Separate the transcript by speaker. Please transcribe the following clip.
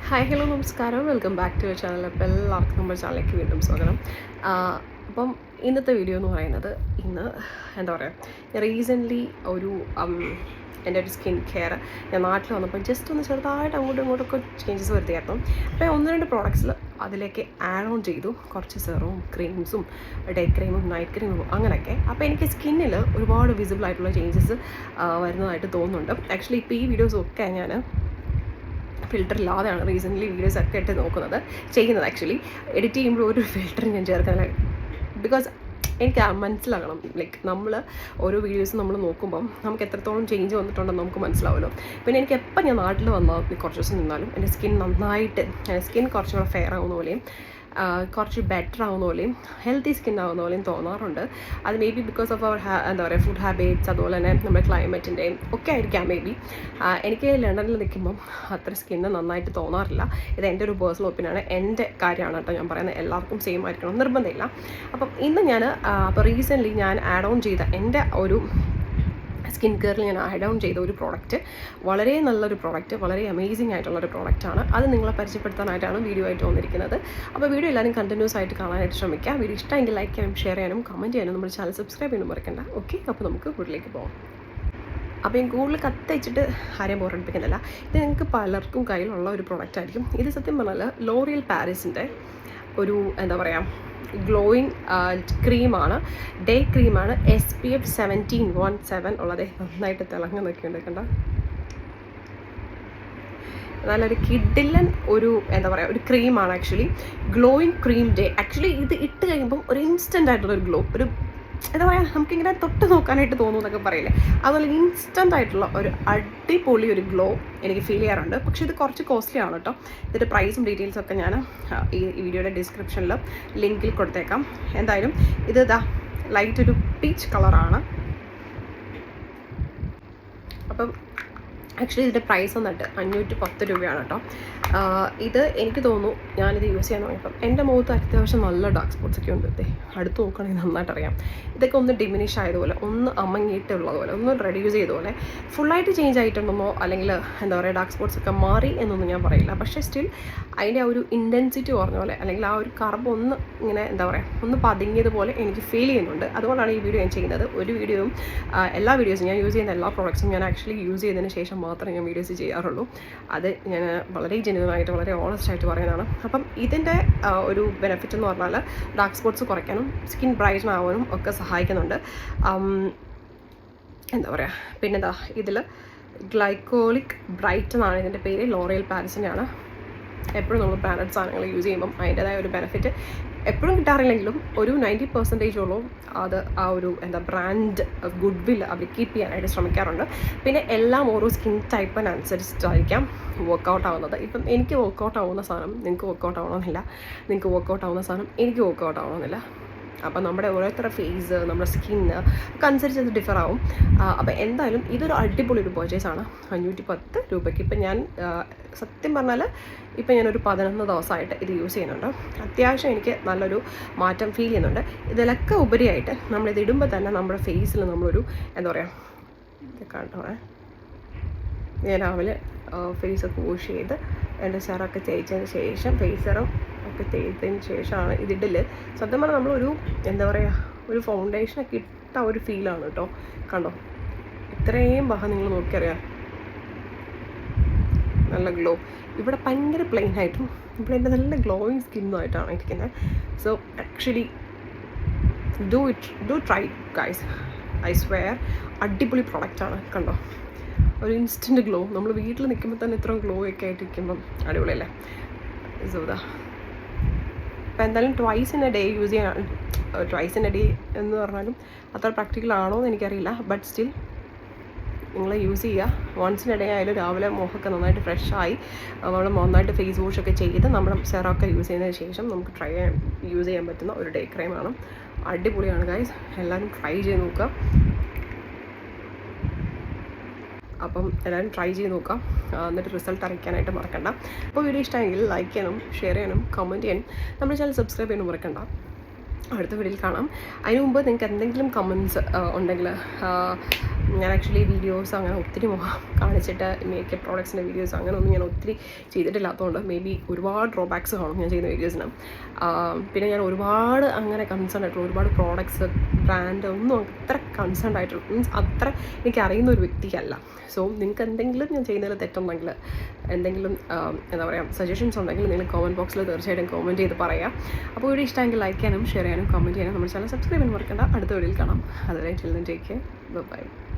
Speaker 1: Hi hello നമസ്കാരം, welcome back to your channel. അപ്പോൾ എല്ലാവർക്കും നമ്മുടെ ചാനലിലേക്ക് വീണ്ടും സ്വാഗതം. അപ്പം ഇന്നത്തെ വീഡിയോ എന്ന് പറയുന്നത് എന്താ പറയുക, ഞാൻ റീസെൻ്റ്ലി എൻ്റെ ഒരു സ്കിൻ കെയർ ഞാൻ നാട്ടിൽ വന്നപ്പോൾ ജസ്റ്റ് ഒന്ന് ചെറുതായിട്ട് അങ്ങോട്ടും ഇങ്ങോട്ടൊക്കെ ചേഞ്ചസ് വരുത്തിയായിരുന്നു. അപ്പോൾ ഒന്ന് രണ്ട് പ്രോഡക്ട്സിൽ അതിലേക്ക് ആഡ് ഓൺ ചെയ്തു, കുറച്ച് സെറും ക്രീംസും ഡേ ക്രീമും നൈറ്റ് ക്രീമും അങ്ങനെയൊക്കെ. അപ്പോൾ എനിക്ക് സ്കിന്നിൽ ഒരുപാട് വിസിബിൾ ആയിട്ടുള്ള ചേഞ്ചസ് വരുന്നതായിട്ട് തോന്നുന്നുണ്ട്. ആക്ച്വലി ഇപ്പോൾ ഈ വീഡിയോസൊക്കെ ഞാൻ ഫിൽറ്റർ ഇല്ലാതെയാണ് റീസെൻ്റ്ലി വീഡിയോസൊക്കെ ഇട്ട് ചെയ്യുന്നത്. ആക്ച്വലി എഡിറ്റ് ചെയ്യുമ്പോൾ ഒരു ഫിൽറ്റർ ഞാൻ ചേർക്കുന്നില്ല. ബിക്കോസ് എനിക്ക് മനസ്സിലാകണം, ലൈക്ക് നമ്മൾ ഓരോ വീഡിയോസ് നമ്മൾ നോക്കുമ്പം നമുക്ക് എത്രത്തോളം ചേഞ്ച് വന്നിട്ടുണ്ടെന്ന് നമുക്ക് മനസ്സിലാവുമല്ലോ. പിന്നെ എനിക്ക് എപ്പോൾ ഞാൻ നാട്ടിൽ വന്നാൽ കുറച്ച് ദിവസം നിന്നാലും എൻ്റെ സ്കിൻ കുറച്ചുകൂടെ ഫെയർ ആവുന്ന പോലെയും കുറച്ച് ബെറ്റർ ആവുന്ന പോലെയും ഹെൽത്തി സ്കിൻ ആവുന്ന പോലെയും തോന്നാറുണ്ട്. അത് മേ ബി ബിക്കോസ് ഓഫ് അവർ എന്താ പറയുക ഫുഡ് ഹാബിറ്റ്സ്, അതുപോലെ തന്നെ നമ്മുടെ ക്ലൈമറ്റിൻ്റെയും ഒക്കെ ആയിരിക്കാം മേ ബി. എനിക്ക് ലണ്ടനിൽ നിൽക്കുമ്പം അത്ര സ്കിന്ന് നന്നായിട്ട് തോന്നാറില്ല. ഇത് എൻ്റെ ഒരു പേഴ്സണൽ ഒപ്പീനിയനാണ്, എൻ്റെ കാര്യമാണ് കേട്ടോ ഞാൻ പറയുന്നത്. എല്ലാവർക്കും സെയിം ആയിരിക്കണം നിർബന്ധമില്ല. അപ്പം ഇന്ന് അപ്പോൾ റീസെൻ്റ്ലി ഞാൻ ആഡ് ഓൺ ചെയ്ത എൻ്റെ ഒരു സ്കിൻ കെയറിൽ ഞാൻ ആഡ് ഓൺ ചെയ്ത ഒരു പ്രോഡക്റ്റ്, വളരെ നല്ലൊരു പ്രോഡക്റ്റ്, വളരെ അമേസിംഗ് ആയിട്ടുള്ളൊരു പ്രോഡക്റ്റാണ്. അത് നിങ്ങളെ പരിചയപ്പെടുത്താനായിട്ടാണ് വീഡിയോ ആയിട്ട് വന്നിരിക്കുന്നത്. അപ്പോൾ വീഡിയോ എല്ലാവരും കണ്ടിന്യൂസ് ആയിട്ട് കാണാനായിട്ട് ശ്രമിക്കുക. വീഡിയോ ഇഷ്ടമെങ്കിൽ ലൈക്ക് ചെയ്യാനും ഷെയർ ചെയ്യാനും കമൻറ്റ് ചെയ്യാനും നമ്മുടെ ചാനൽ സബ്സ്ക്രൈബ് ചെയ്യാനും മറക്കണ്ട. ഓക്കെ, അപ്പോൾ നമുക്ക് വീട്ടിലേക്ക് പോകാം. അപ്പോൾ ഞാൻ കൂടുതൽ കത്തയച്ചിട്ട് ആരെയും ബോറടിപ്പിക്കുന്നില്ല. ഇത് നിങ്ങൾക്ക് പലർക്കും കയ്യിലുള്ള ഒരു പ്രോഡക്റ്റ് ആയിരിക്കും. ഇത് സത്യം പറഞ്ഞാൽ ലോറിയൽ പാരീസിൻ്റെ ഒരു എന്താ പറയുക ഗ്ലോയിങ് ക്രീമാണ്, ഡേ ക്രീമാണ്. SPF 17 ഉള്ളത്. നന്നായിട്ട് തിളങ്ങി നിൽക്കുന്നുണ്ട്, കണ്ട. നല്ലൊരു കിഡിലൻ ഒരു എന്താ പറയുക ഒരു ക്രീമാണ് actually. Glowing cream day. Actually ഇത് ഇട്ട് കഴിയുമ്പം ഒരു ഇൻസ്റ്റൻ്റ് ആയിട്ടുള്ളൊരു ഗ്ലോ, ഒരു എന്താ പറയുക നമുക്കിങ്ങനെ തൊട്ട് നോക്കാനായിട്ട് തോന്നും എന്നൊക്കെ പറയില്ലേ, അതുപോലെ ഇൻസ്റ്റൻ്റ് ആയിട്ടുള്ള ഒരു അടിപൊളി ഒരു ഗ്ലോ എനിക്ക് ഫീൽ ചെയ്യാറുണ്ട്. പക്ഷേ ഇത് കുറച്ച് കോസ്റ്റ്ലി ആണ് കേട്ടോ. ഇതിൻ്റെ പ്രൈസും ഡീറ്റെയിൽസും ഒക്കെ ഞാൻ ഈ വീഡിയോയുടെ ഡിസ്ക്രിപ്ഷനിൽ ലിങ്കിൽ കൊടുത്തേക്കാം. എന്തായാലും ഇത് ലൈറ്റ് ഒരു പീച്ച് കളറാണ്. അപ്പം ആക്ച്വലി ഇതിൻ്റെ പ്രൈസ് വന്നിട്ട് 510 രൂപയാണ് കേട്ടോ. ഇത് എനിക്ക് തോന്നുന്നു ഞാനിത് യൂസ് ചെയ്യാൻ തുടങ്ങിയപ്പം എൻ്റെ മുഖത്ത് അത്യാവശ്യം നല്ല ഡാർക്ക് സ്പോട്ട്സ് ഒക്കെ ഉണ്ട്. അടുത്ത് നോക്കുകയാണെങ്കിൽ നന്നായിട്ട് അറിയാം. ഇതൊക്കെ ഒന്ന് ഡിമിനിഷ് ആയതുപോലെ, ഒന്ന് അമങ്ങിയിട്ടുള്ളതുപോലെ, ഒന്ന് റെഡ്യൂസ് ചെയ്തതുപോലെ. ഫുള്ളായിട്ട് ചേഞ്ച് ആയിട്ടുണ്ടെന്നോ അല്ലെങ്കിൽ എന്താ പറയുക ഡാർക്ക് സ്പോട്ട്സ് ഒക്കെ മാറി എന്നൊന്നും ഞാൻ പറയില്ല. പക്ഷേ സ്റ്റിൽ അതിൻ്റെ ആ ഒരു ഇൻറ്റൻസിറ്റി കുറഞ്ഞ പോലെ, അല്ലെങ്കിൽ ആ ഒരു കർവ് ഒന്ന് ഇങ്ങനെ എന്താ പറയുക ഒന്ന് പതുങ്ങിയതുപോലെ എനിക്ക് ഫീൽ ചെയ്യുന്നുണ്ട്. അതുകൊണ്ടാണ് ഈ വീഡിയോ ഞാൻ ചെയ്യുന്നത്. ഒരു വീഡിയോയും എല്ലാ വീഡിയോസും ഞാൻ യൂസ് ചെയ്യുന്ന എല്ലാ പ്രോഡക്ട്സും ഞാൻ ആക്ച്വലി യൂസ് ചെയ്തതിന് ശേഷം മാത്രമേ ഞാൻ വീഡിയോസ് ചെയ്യാറുള്ളൂ. അത് ഞാൻ വളരെ ജെന്യുവനായിട്ട് വളരെ ഓണസ്റ്റ് ആയിട്ട് പറയുന്നതാണ്. അപ്പം ഇതിൻ്റെ ഒരു ബെനിഫിറ്റ് എന്ന് പറഞ്ഞാൽ ഡാർക്ക് സ്പോട്ട്സ് കുറയ്ക്കാനും സ്കിൻ ബ്രൈറ്റൻ ആവാനും ഒക്കെ സഹായിക്കുന്നുണ്ട്. എന്താ പറയുക പിന്നെന്താ ഇതിൽ ഗ്ലൈക്കോളിക് ബ്രൈറ്റ് എന്നാണ് ഇതിൻ്റെ പേര്. ലോറിയൽ പാരീസിൻ്റെ ആണ്. എപ്പോഴും നമ്മൾ ബ്രാൻഡഡ് സാധനങ്ങൾ യൂസ് ചെയ്യുമ്പം അതിൻ്റെതായ ഒരു ബെനിഫിറ്റ് എപ്പോഴും കിട്ടാറില്ലെങ്കിലും ഒരു 90% അത് ആ ഒരു എന്താ ബ്രാൻഡ് ഗുഡ് വിൽ അവർ കീപ്പ് ചെയ്യാനായിട്ട് ശ്രമിക്കാറുണ്ട്. പിന്നെ എല്ലാം ഓരോ സ്കിൻ ടൈപ്പിനനുസരിച്ചിട്ടായിരിക്കാം വർക്കൗട്ട് ആവുന്നത്. ഇപ്പം എനിക്ക് വർക്കൗട്ട് ആവുന്ന സാധനം നിങ്ങൾക്ക് വർക്കൗട്ട് ആവണമെന്നില്ല, നിങ്ങൾക്ക് വർക്കൗട്ട് ആവുന്ന സാധനം എനിക്ക് വർക്കൗട്ട് ആവണമെന്നില്ല. അപ്പം നമ്മുടെ ഓരോരുത്തരുടെ ഫേസ്, നമ്മുടെ സ്കിന്ന് ഒക്കെ അനുസരിച്ച് അത് ഡിഫർ ആവും. അപ്പം എന്തായാലും ഇതൊരു അടിപൊളി ഒരു പർച്ചേസാണ്. 510 രൂപയ്ക്ക്. ഇപ്പം ഞാൻ സത്യം പറഞ്ഞാൽ ഇപ്പം ഞാനൊരു 11 ദിവസമായിട്ട് ഇത് യൂസ് ചെയ്യുന്നുണ്ട്. അത്യാവശ്യം എനിക്ക് നല്ലൊരു മാറ്റം ഫീൽ ചെയ്യുന്നുണ്ട്. ഇതിലൊക്കെ ഉപരിയായിട്ട് നമ്മളിത് ഇടുമ്പോൾ തന്നെ നമ്മുടെ ഫേസിൽ നമ്മളൊരു എന്താ പറയുക ഇതൊക്കെ കണ്ടോ, ഞാൻ രാവിലെ ഫേസൊക്കെ വാഷ് ചെയ്ത് എൻ്റെ സെറൊക്കെ തേച്ചതിന് ശേഷം ഫേസ് സെറം ഒക്കെ തേച്ചതിന് ശേഷമാണ് ഇതിടല്. സത്യം പറഞ്ഞാൽ നമ്മളൊരു എന്താ പറയുക ഒരു ഫൗണ്ടേഷനൊക്കെ ഇട്ട ഒരു ഫീലാണ് കേട്ടോ. കണ്ടോ ഇത്രയും ഭാഗം നിങ്ങൾ നോക്കിയറിയാം, നല്ല ഗ്ലോ. ഇവിടെ ഭയങ്കര പ്ലെയിൻ ആയിട്ടും ഇവിടെ എൻ്റെ നല്ല ഗ്ലോയിങ് സ്കിന്നുമായിട്ടാണ് ഇരിക്കുന്നത്. So actually do try guys, I swear. അടിപൊളി പ്രൊഡക്റ്റാണ്. കണ്ടോ ഒരു ഇൻസ്റ്റൻറ്റ് ഗ്ലോ. നമ്മൾ വീട്ടിൽ നിൽക്കുമ്പോൾ തന്നെ ഇത്രയും ഗ്ലോ ഒക്കെ ആയിട്ടിരിക്കുമ്പം അടിപൊളിയല്ലേ. സോ അപ്പോൾ എന്തായാലും twice in A day use ചെയ്യാൻ. ട്വൈസ് ഇൻ എ ഡേ എന്ന് പറഞ്ഞാലും അത്ര പ്രാക്ടിക്കൽ ആണോ എന്ന് എനിക്കറിയില്ല. ബട്ട് സ്റ്റിൽ നിങ്ങൾ യൂസ് ചെയ്യുക. വൺസ് ഇൻ എ ഡേ ആയാലും രാവിലെ മുഖമൊക്കെ നന്നായിട്ട് ഫ്രഷായി നമ്മൾ നന്നായിട്ട് ഫേസ് വാഷൊക്കെ ചെയ്ത് നമ്മുടെ സെറമൊക്കെ യൂസ് ചെയ്തതിന് ശേഷം നമുക്ക് യൂസ് ചെയ്യാൻ പറ്റുന്ന ഒരു ഡേ ക്രീമാണ്. അടിപൊളിയാണ് ഗൈസ്, എല്ലാവരും ട്രൈ ചെയ്ത് നോക്കുക. അപ്പം എല്ലാവരും ട്രൈ ചെയ്ത് നോക്കാം, എന്നിട്ട് റിസൾട്ട് അറിയിക്കാനായിട്ട് മറക്കണ്ട. അപ്പോൾ വീഡിയോ ഇഷ്ടമെങ്കിൽ ലൈക്ക് ചെയ്യാനും ഷെയർ ചെയ്യാനും കമൻറ്റ് ചെയ്യാനും നമ്മുടെ ചാനൽ സബ്സ്ക്രൈബ് ചെയ്യാനും മറക്കണ്ട. അടുത്ത വീഡിയോയിൽ കാണാം. അതിന് മുമ്പ് നിങ്ങൾക്ക് എന്തെങ്കിലും കമൻറ്റ്സ് ഉണ്ടെങ്കിൽ ഞാൻ ആക്ച്വലി വീഡിയോസ് അങ്ങനെ ഒത്തിരി കാണിച്ചിട്ട് മേക്കപ്പ് പ്രോഡക്ട്സിൻ്റെ വീഡിയോസ് അങ്ങനെ ഒന്നും ഞാൻ ഒത്തിരി ചെയ്തിട്ടില്ലാത്തതുകൊണ്ട് മേ ബി ഒരുപാട് ഡ്രോബാക്സ് കാണും ഞാൻ ചെയ്യുന്ന വീഡിയോസിന്. പിന്നെ ഞാൻ ഒരുപാട് അങ്ങനെ കൺസേൺ ആയിട്ടുള്ള ഒരുപാട് പ്രോഡക്ട്സ് ബ്രാൻഡ് ഒന്നും അത്ര കൺസേൺ ആയിട്ടുള്ള മീൻസ് അത്ര എനിക്ക് അറിയുന്ന ഒരു വ്യക്തിയല്ല. സോ നിങ്ങൾക്ക് എന്തെങ്കിലും ഞാൻ ചെയ്യുന്നതിൽ തെറ്റുണ്ടെങ്കിൽ, എന്തെങ്കിലും എന്താ പറയുക സജഷൻസ് ഉണ്ടെങ്കിൽ നിങ്ങൾ കമൻറ്റ് ബോക്സിൽ തീർച്ചയായിട്ടും കമൻറ്റ് ചെയ്ത് പറയാം. അപ്പോൾ വീഡിയോ ഇഷ്ടമെങ്കിൽ ലൈക്ക് ചെയ്യാനും ഷെയർ ചെയ്യാനും കമൻറ്റ് ചെയ്യാനും നമ്മുടെ ചാനൽ സബ്സ്ക്രൈബ് ചെയ്യാൻ മറക്കണ്ട. അടുത്ത വീഡിയോയിൽ കാണാം. അതുവരെ till then take care. By.